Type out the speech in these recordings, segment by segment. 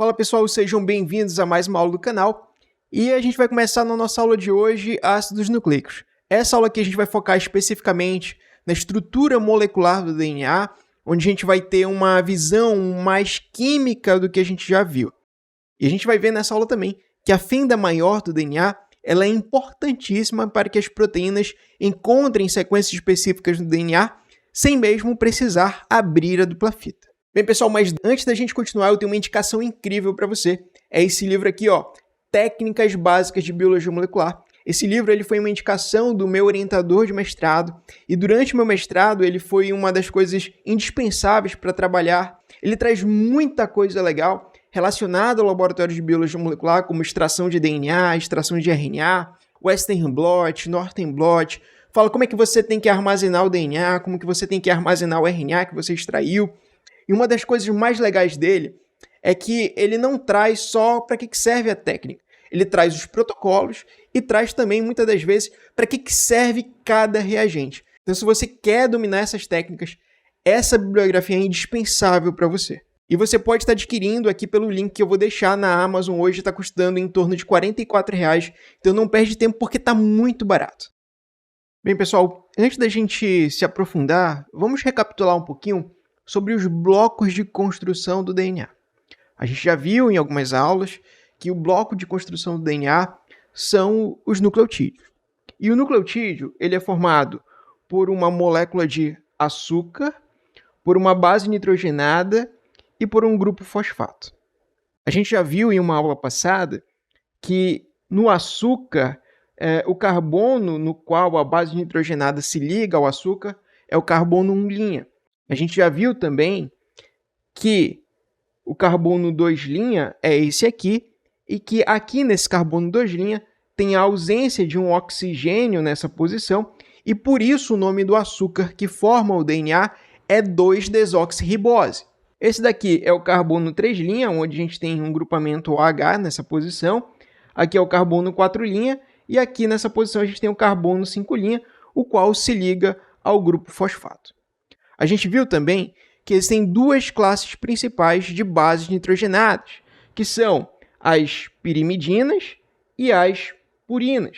Fala pessoal, sejam bem-vindos a mais uma aula do canal. E a gente vai começar na nossa aula de hoje, ácidos nucleicos. Essa aula aqui a gente vai focar especificamente na estrutura molecular do DNA, onde a gente vai ter uma visão mais química do que a gente já viu. E a gente vai ver nessa aula também que a fenda maior do DNA ela é importantíssima para que as proteínas encontrem sequências específicas no DNA sem mesmo precisar abrir a dupla fita. Bem, pessoal, mas antes da gente continuar, eu tenho uma indicação incrível para você. É esse livro aqui, ó, Técnicas Básicas de Biologia Molecular. Esse livro ele foi uma indicação do meu orientador de mestrado e durante o meu mestrado ele foi uma das coisas indispensáveis para trabalhar. Ele traz muita coisa legal relacionada ao laboratório de biologia molecular, como extração de DNA, extração de RNA, Western blot, Northern blot. Fala como é que você tem que armazenar o DNA, como que você tem que armazenar o RNA que você extraiu. E uma das coisas mais legais dele é que ele não traz só para que serve a técnica. Ele traz os protocolos e traz também, muitas das vezes, para que serve cada reagente. Então, se você quer dominar essas técnicas, essa bibliografia é indispensável para você. E você pode estar adquirindo aqui pelo link que eu vou deixar na Amazon hoje, está custando em torno de R$ 44,00. Então não perde tempo porque está muito barato. Bem, pessoal, antes da gente se aprofundar, vamos recapitular um pouquinho sobre os blocos de construção do DNA. A gente já viu em algumas aulas que o bloco de construção do DNA são os nucleotídeos. E o nucleotídeo ele é formado por uma molécula de açúcar, por uma base nitrogenada e por um grupo fosfato. A gente já viu em uma aula passada que no açúcar, o carbono no qual a base nitrogenada se liga ao açúcar é o carbono 1'. A gente já viu também que o carbono 2' é esse aqui, e que aqui nesse carbono 2' tem a ausência de um oxigênio nessa posição, e por isso o nome do açúcar que forma o DNA é 2-desoxirribose. Esse daqui é o carbono 3', onde a gente tem um grupamento OH nessa posição. Aqui é o carbono 4', e aqui nessa posição a gente tem o carbono 5', o qual se liga ao grupo fosfato. A gente viu também que existem duas classes principais de bases nitrogenadas, que são as pirimidinas e as purinas.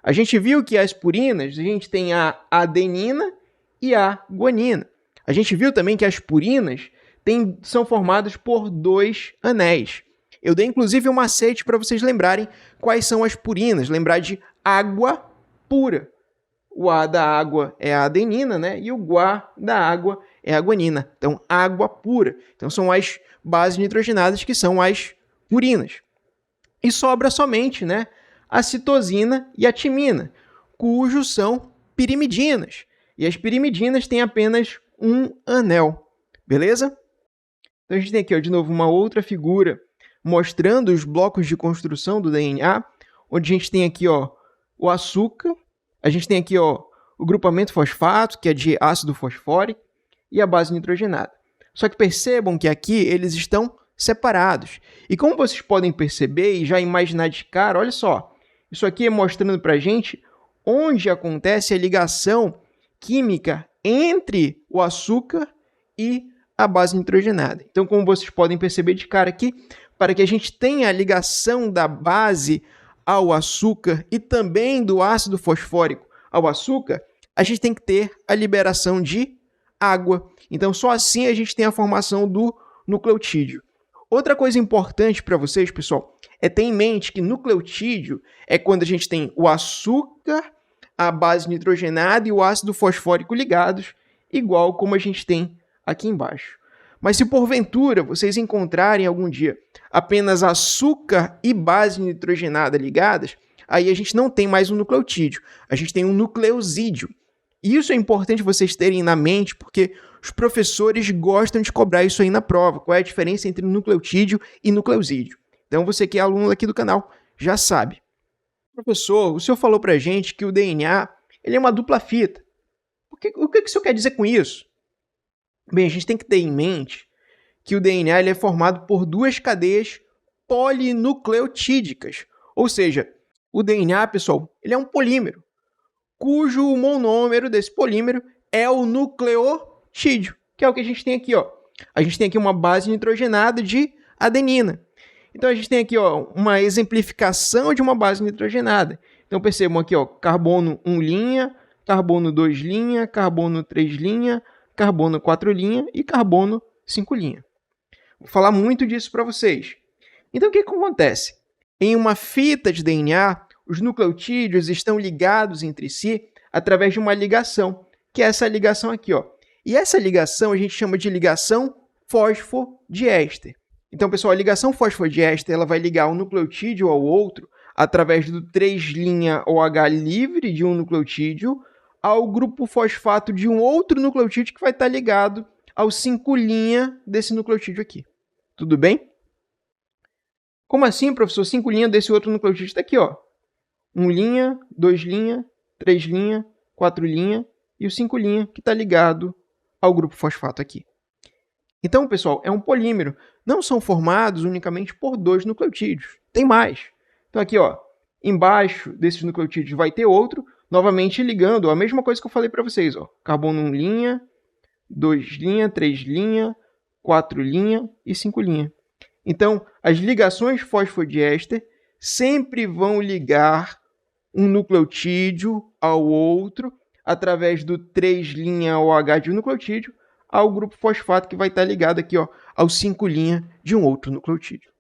A gente viu que as purinas, a gente tem a adenina e a guanina. A gente viu também que as purinas são formadas por 2 anéis. Eu dei inclusive um macete para vocês lembrarem quais são as purinas, lembrar de água pura. O A da água é a adenina, né? E o Gua da água é a guanina. Então, água pura. Então, são as bases nitrogenadas que são as purinas. E sobra somente, né, a citosina e a timina, cujos são pirimidinas. E as pirimidinas têm apenas um anel. Beleza? Então, a gente tem aqui, ó, de novo, uma outra figura mostrando os blocos de construção do DNA, onde a gente tem aqui, ó, o açúcar. A gente tem aqui, ó, o grupamento fosfato, que é de ácido fosfórico, e a base nitrogenada. Só que percebam que aqui eles estão separados. E como vocês podem perceber e já imaginar de cara, olha só, isso aqui é mostrando para a gente onde acontece a ligação química entre o açúcar e a base nitrogenada. Então, como vocês podem perceber de cara aqui, para que a gente tenha a ligação da base ao açúcar e também do ácido fosfórico ao açúcar, a gente tem que ter a liberação de água. Então, só assim a gente tem a formação do nucleotídeo. Outra coisa importante para vocês, pessoal, é ter em mente que nucleotídeo é quando a gente tem o açúcar, a base nitrogenada e o ácido fosfórico ligados, igual como a gente tem aqui embaixo. Mas se porventura vocês encontrarem algum dia apenas açúcar e base nitrogenada ligadas, aí a gente não tem mais um nucleotídeo, a gente tem um nucleosídeo. E isso é importante vocês terem na mente, porque os professores gostam de cobrar isso aí na prova. Qual é a diferença entre nucleotídeo e nucleosídeo? Então você que é aluno aqui do canal já sabe. Professor, o senhor falou pra gente que o DNA ele é uma dupla fita. O que o senhor quer dizer com isso? Bem, a gente tem que ter em mente que o DNA ele é formado por duas cadeias polinucleotídicas. Ou seja, o DNA, pessoal, ele é um polímero, cujo monômero desse polímero é o nucleotídeo, que é o que a gente tem aqui, ó. A gente tem aqui uma base nitrogenada de adenina. Então a gente tem aqui ó, uma exemplificação de uma base nitrogenada. Então percebam aqui, ó, carbono 1', carbono 2', carbono 3', carbono 4' e carbono 5'. Vou falar muito disso para vocês. Então o que acontece? Em uma fita de DNA, os nucleotídeos estão ligados entre si através de uma ligação, que é essa ligação aqui, ó. E essa ligação a gente chama de ligação fosfodiéster. Então, pessoal, a ligação fosfodiéster ela vai ligar um nucleotídeo ao outro através do 3' OH livre de um nucleotídeo ao grupo fosfato de um outro nucleotídeo que vai estar ligado ao 5' desse nucleotídeo aqui. Tudo bem? Como assim, professor? 5' desse outro nucleotídeo está aqui, ó. 1', 2', 3', 4' e o 5' que está ligado ao grupo fosfato aqui. Então, pessoal, é um polímero. Não são formados unicamente por 2 nucleotídeos. Tem mais. Então, aqui, ó, embaixo desses nucleotídeos vai ter outro, novamente ligando a mesma coisa que eu falei para vocês. Ó, carbono 1', 2', 3', 4' e 5'. Então, as ligações fosfodiéster sempre vão ligar um nucleotídeo ao outro através do 3' OH de um nucleotídeo ao grupo fosfato que vai estar ligado aqui ó, ao 5' de um outro nucleotídeo.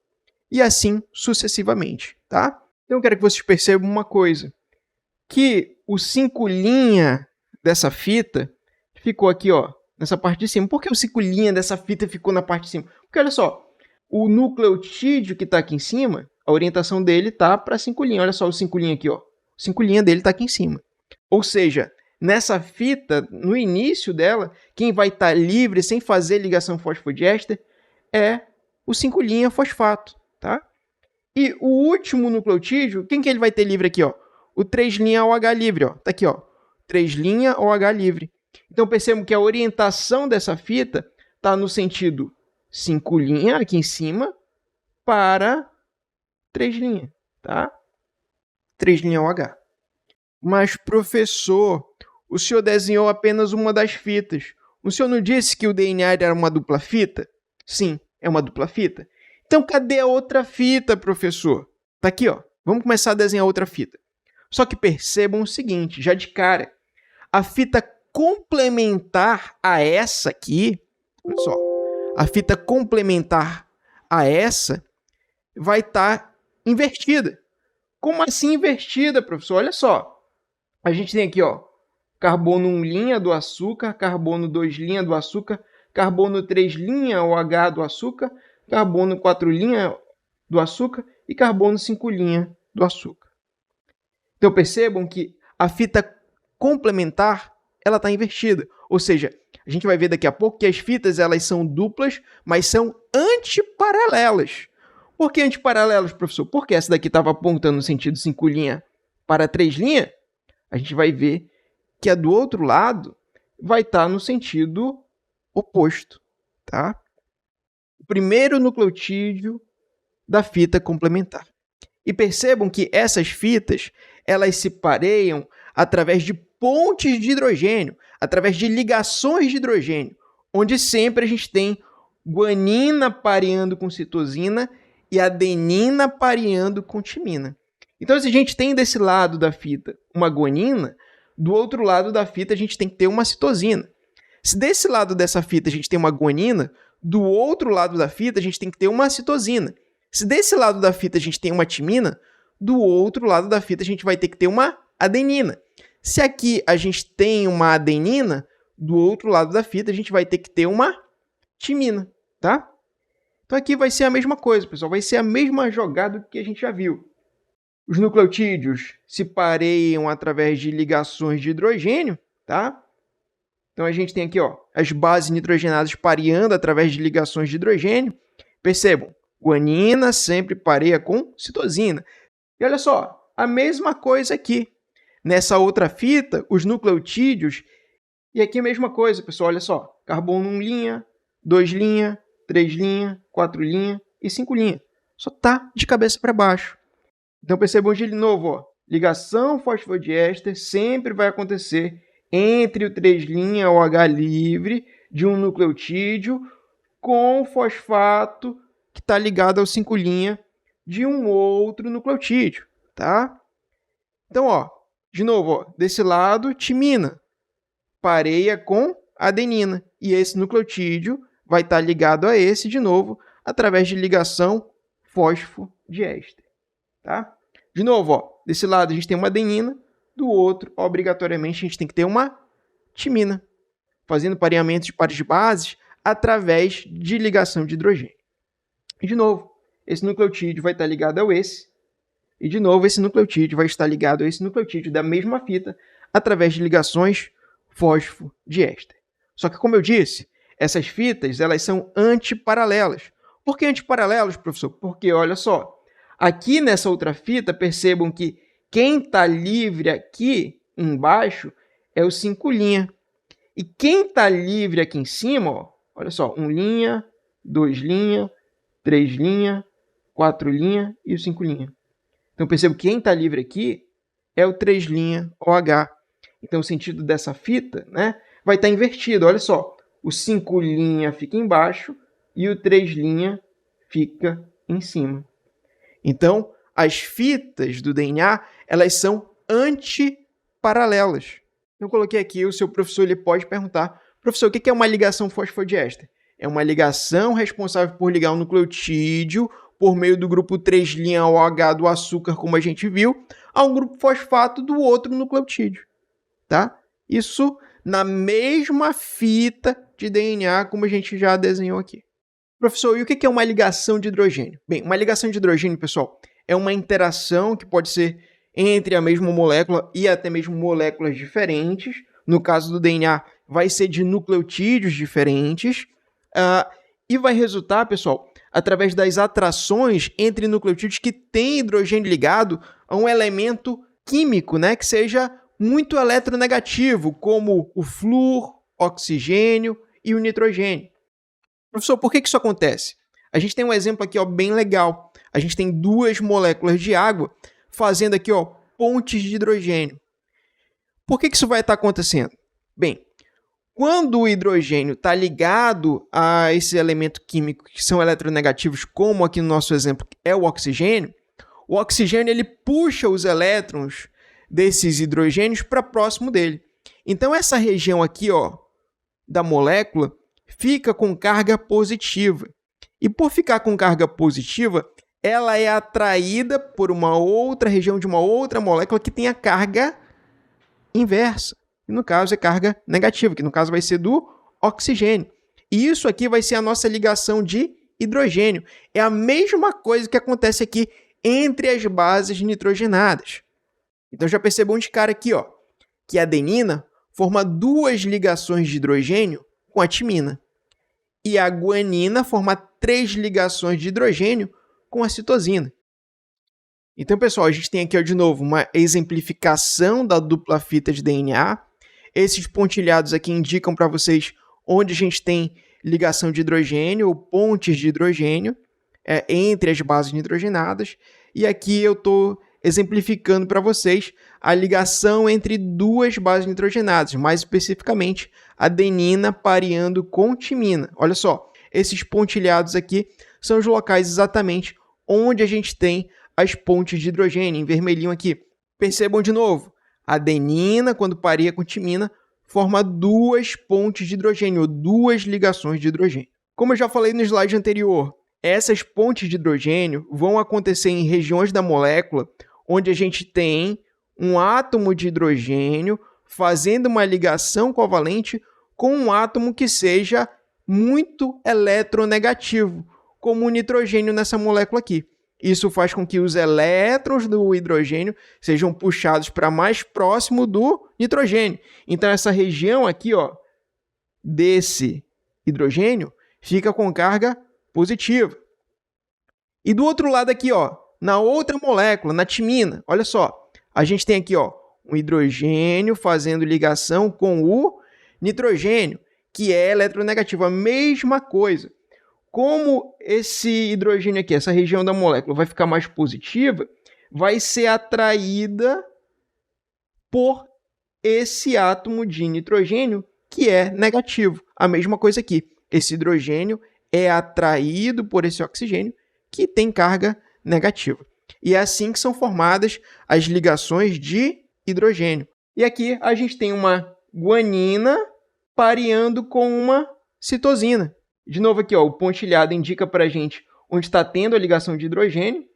E assim sucessivamente, tá? Então eu quero que vocês percebam uma coisa, que o 5' dessa fita ficou aqui ó, nessa parte de cima. Por que o 5' dessa fita ficou na parte de cima? Porque olha só, o nucleotídeo que está aqui em cima, a orientação dele está para 5'. Olha só o 5' aqui, ó. O 5' dele está aqui em cima. Ou seja, nessa fita, no início dela, quem vai estar livre sem fazer ligação fosfodiéster é o 5' fosfato, tá? E o último nucleotídeo, quem que ele vai ter livre aqui, ó? O 3' OH livre, ó. Tá aqui, ó. 3' OH livre. Então percebam que a orientação dessa fita está no sentido 5' aqui em cima para 3', tá? 3' OH. Mas, professor, o senhor desenhou apenas uma das fitas. O senhor não disse que o DNA era uma dupla fita? Sim, é uma dupla fita. Então, cadê a outra fita, professor? Tá aqui, ó. Vamos começar a desenhar outra fita. Só que percebam o seguinte, já de cara. A fita complementar a essa aqui, olha só, a fita complementar a essa vai estar invertida. Como assim invertida, professor? Olha só. A gente tem aqui, ó, carbono 1' do açúcar, carbono 2' do açúcar, carbono 3' OH do açúcar, carbono 4' do açúcar e carbono 5' do açúcar. Então percebam que a fita complementar ela está invertida. Ou seja, a gente vai ver daqui a pouco que as fitas elas são duplas, mas são antiparalelas. Por que antiparalelas, professor? Porque essa daqui estava apontando no sentido 5' para 3'. A gente vai ver que a do outro lado vai estar no sentido oposto, tá? O primeiro nucleotídeo da fita complementar. E percebam que essas fitas, elas se pareiam através de pontes de hidrogênio, através de ligações de hidrogênio, onde sempre a gente tem guanina pareando com citosina e adenina pareando com timina. Então, se a gente tem desse lado da fita uma guanina, do outro lado da fita a gente tem que ter uma citosina. Se desse lado dessa fita a gente tem uma guanina, do outro lado da fita a gente tem que ter uma citosina. Se desse lado da fita a gente tem uma timina, do outro lado da fita a gente vai ter que ter uma adenina. Se aqui a gente tem uma adenina, do outro lado da fita a gente vai ter que ter uma timina, tá? Então aqui vai ser a mesma coisa, pessoal. Vai ser a mesma jogada que a gente já viu. Os nucleotídeos se pareiam através de ligações de hidrogênio, tá? Então a gente tem aqui, ó, as bases nitrogenadas pareando através de ligações de hidrogênio. Percebam, guanina sempre pareia com citosina. E olha só, a mesma coisa aqui. Nessa outra fita, os nucleotídeos, e aqui a mesma coisa, pessoal, olha só, carbono 1', 2', 3', 4' e 5'. Só tá de cabeça para baixo. Então percebam de novo, ó, ligação fosfodiéster sempre vai acontecer entre o 3' OH livre de um nucleotídeo com o fosfato que está ligado ao 5' de um outro nucleotídeo, tá? Então, ó, de novo, ó, desse lado, timina pareia com adenina. E esse nucleotídeo vai estar ligado a esse, de novo, através de ligação fosfodiéster. Tá? De novo, ó, desse lado a gente tem uma adenina, do outro, obrigatoriamente, a gente tem que ter uma timina, fazendo pareamento de pares de bases através de ligação de hidrogênio. E, de novo, esse nucleotídeo vai estar ligado ao esse, e, de novo, esse nucleotídeo vai estar ligado a esse nucleotídeo da mesma fita através de ligações fosfodiéster. Só que, como eu disse, essas fitas elas são antiparalelas. Por que antiparalelos, professor? Porque, olha só, aqui nessa outra fita, percebam que quem está livre aqui embaixo é o 5'. E quem está livre aqui em cima, ó, olha só, 1', 2', 3', 4' e o 5'. Então, percebo que quem está livre aqui é o 3' OH. Então, o sentido dessa fita, né, vai estar invertido. Olha só, o 5' fica embaixo e o 3' fica em cima. Então, as fitas do DNA, elas são antiparalelas. Eu coloquei aqui, o seu professor ele pode perguntar, professor, o que é uma ligação fosfodiéster? É uma ligação responsável por ligar um nucleotídeo por meio do grupo 3' OH do açúcar, como a gente viu, a um grupo fosfato do outro nucleotídeo. Tá? Isso na mesma fita de DNA, como a gente já desenhou aqui. Professor, e o que é uma ligação de hidrogênio? Bem, uma ligação de hidrogênio, pessoal, é uma interação que pode ser entre a mesma molécula e até mesmo moléculas diferentes. No caso do DNA, vai ser de nucleotídeos diferentes. E vai resultar, pessoal, através das atrações entre nucleotídeos que têm hidrogênio ligado a um elemento químico, né, que seja muito eletronegativo, como o flúor, oxigênio e o nitrogênio. Professor, por que isso acontece? A gente tem um exemplo aqui, ó, bem legal. A gente tem duas moléculas de água fazendo aqui, ó, pontes de hidrogênio. Por que isso vai estar acontecendo? Bem, quando o hidrogênio está ligado a esse elemento químico que são eletronegativos, como aqui no nosso exemplo é o oxigênio ele puxa os elétrons desses hidrogênios para próximo dele. Então, essa região aqui, ó, da molécula fica com carga positiva. E por ficar com carga positiva, ela é atraída por uma outra região de uma outra molécula que tem a carga inversa. Que no caso é carga negativa, que no caso vai ser do oxigênio. E isso aqui vai ser a nossa ligação de hidrogênio. É a mesma coisa que acontece aqui entre as bases nitrogenadas. Então já percebam de cara aqui, ó, que a adenina forma duas ligações de hidrogênio com a timina. E a guanina forma 3 ligações de hidrogênio com a citosina. Então, pessoal, a gente tem aqui, ó, de novo, uma exemplificação da dupla fita de DNA. Esses pontilhados aqui indicam para vocês onde a gente tem ligação de hidrogênio ou pontes de hidrogênio entre as bases nitrogenadas. E aqui eu estou exemplificando para vocês a ligação entre duas bases nitrogenadas, mais especificamente adenina pareando com timina. Olha só, esses pontilhados aqui são os locais exatamente onde a gente tem as pontes de hidrogênio, em vermelhinho aqui. Percebam de novo, a adenina, quando pareia com timina, forma duas pontes de hidrogênio, ou duas ligações de hidrogênio. Como eu já falei no slide anterior, essas pontes de hidrogênio vão acontecer em regiões da molécula onde a gente tem um átomo de hidrogênio fazendo uma ligação covalente com um átomo que seja muito eletronegativo, como o nitrogênio nessa molécula aqui. Isso faz com que os elétrons do hidrogênio sejam puxados para mais próximo do nitrogênio. Então, essa região aqui, ó, desse hidrogênio fica com carga positiva. E do outro lado aqui, ó, na outra molécula, na timina, olha só, a gente tem aqui, ó, um hidrogênio fazendo ligação com o nitrogênio, que é eletronegativo, a mesma coisa. Como esse hidrogênio aqui, essa região da molécula vai ficar mais positiva, vai ser atraída por esse átomo de nitrogênio que é negativo. A mesma coisa aqui. Esse hidrogênio é atraído por esse oxigênio que tem carga negativa. E é assim que são formadas as ligações de hidrogênio. E aqui a gente tem uma guanina pareando com uma citosina. De novo aqui, ó, o pontilhado indica para a gente onde está tendo a ligação de hidrogênio.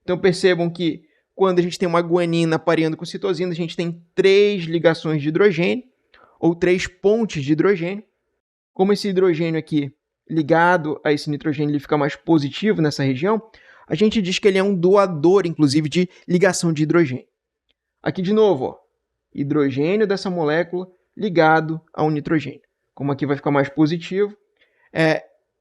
Então percebam que quando a gente tem uma guanina pareando com citosina, a gente tem 3 ligações de hidrogênio, ou 3 pontes de hidrogênio. Como esse hidrogênio aqui, ligado a esse nitrogênio, ele fica mais positivo nessa região, a gente diz que ele é um doador, inclusive, de ligação de hidrogênio. Aqui de novo, ó, hidrogênio dessa molécula ligado ao nitrogênio. Como aqui vai ficar mais positivo,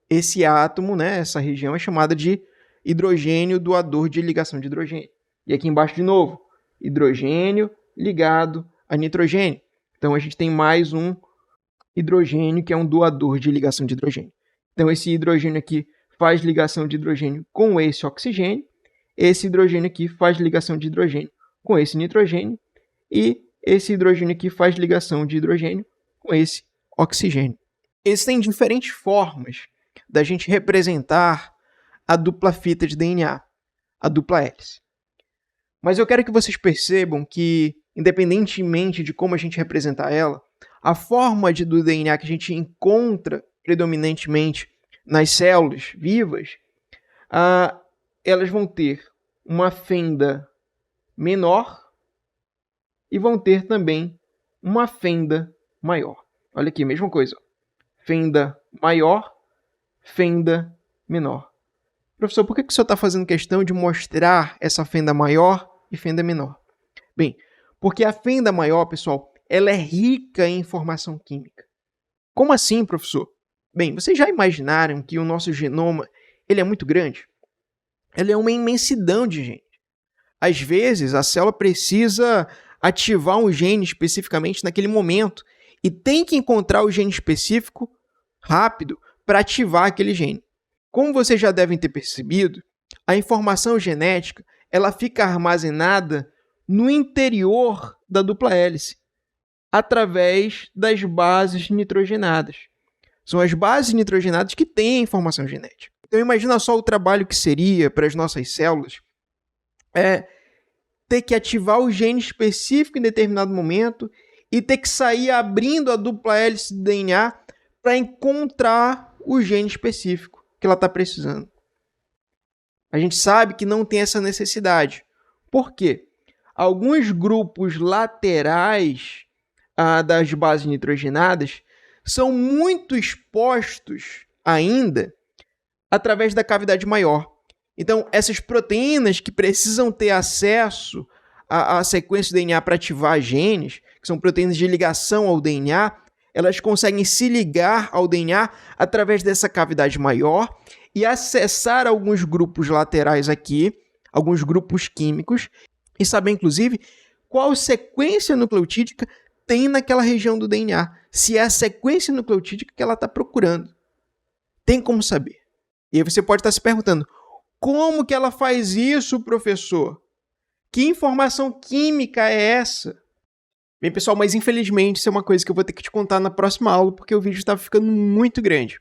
esse átomo, né, essa região é chamada de hidrogênio doador de ligação de hidrogênio. E aqui embaixo de novo, hidrogênio ligado a nitrogênio. Então a gente tem mais um hidrogênio que é um doador de ligação de hidrogênio. Então esse hidrogênio aqui faz ligação de hidrogênio com esse oxigênio, esse hidrogênio aqui faz ligação de hidrogênio com esse nitrogênio e esse hidrogênio aqui faz ligação de hidrogênio com esse oxigênio. Existem diferentes formas da gente representar a dupla fita de DNA, a dupla hélice. Mas eu quero que vocês percebam que, independentemente de como a gente representar ela, a forma do DNA que a gente encontra predominantemente nas células vivas, elas vão ter uma fenda menor e vão ter também uma fenda maior. Olha aqui, mesma coisa. Fenda maior, fenda menor. Professor, por que o senhor está fazendo questão de mostrar essa fenda maior e fenda menor? Bem, porque a fenda maior, pessoal, ela é rica em informação química. Como assim, professor? Bem, vocês já imaginaram que o nosso genoma ele é muito grande? Ele é uma imensidão de genes. Às vezes, a célula precisa ativar um gene especificamente naquele momento e tem que encontrar o gene específico rápido para ativar aquele gene. Como vocês já devem ter percebido, a informação genética ela fica armazenada no interior da dupla hélice, através das bases nitrogenadas. São as bases nitrogenadas que têm a informação genética. Então imagina só o trabalho que seria para as nossas células ter que ativar o gene específico em determinado momento e ter que sair abrindo a dupla hélice do DNA para encontrar o gene específico que ela está precisando. A gente sabe que não tem essa necessidade. Por quê? Alguns grupos laterais das bases nitrogenadas são muito expostos ainda através da cavidade maior. Então, essas proteínas que precisam ter acesso à sequência do DNA para ativar genes, que são proteínas de ligação ao DNA, elas conseguem se ligar ao DNA através dessa cavidade maior e acessar alguns grupos laterais aqui, alguns grupos químicos, e saber, inclusive, qual sequência nucleotídica tem naquela região do DNA, se é a sequência nucleotídica que ela está procurando. Tem como saber. E aí você pode estar se perguntando, como que ela faz isso, professor? Que informação química é essa? Bem, pessoal, mas infelizmente isso é uma coisa que eu vou ter que te contar na próxima aula, porque o vídeo está ficando muito grande.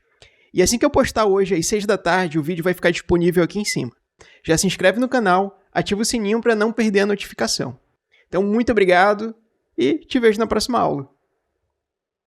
E assim que eu postar hoje, às 6 da tarde, o vídeo vai ficar disponível aqui em cima. Já se inscreve no canal, ativa o sininho para não perder a notificação. Então, muito obrigado e te vejo na próxima aula.